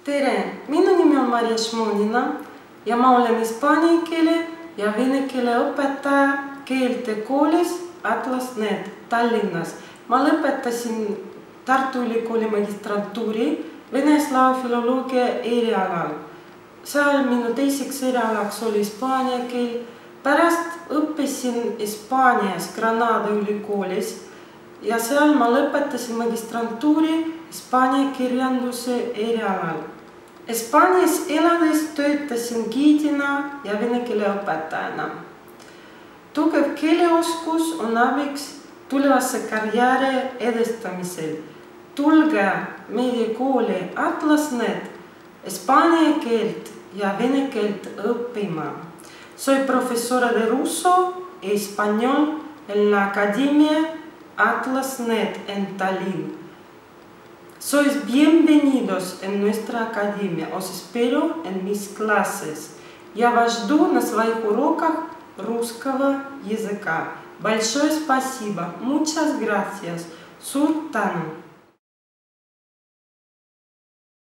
Tere! Minu nimi on Maria Šmonina ja ma olen hispaania keele ja vene keele õpetaja keeltekoolis Atlas-Net Tallinnas. Ma lõpetasin Tartu Ülikooli magistrantuuri vene slavi filoloogia erialal. Seal minu teiseks erialaks oli hispaania keel. Pärast õppisin Hispaanias Granada ülikoolis ja seal ma lõpetasin magistrantuuri hispaania kirjanduse erialal. Hispaanias elades töötasin giidina ja vene keele õpetajana. Tugev keeleoskus on abiks tulevase karjääri edestamisel. Tulge meie kooli Atlas-Net hispaania keelt ja vene keelt õppima. Soy profesora de ruso y español en la Academia Atlas-Net en Tallinn. Sois bienvenidos en nuestra academia. Os espero en mis clases. Я вас жду на своих уроках русского языка. Большое спасибо. Muchas gracias. Sultan.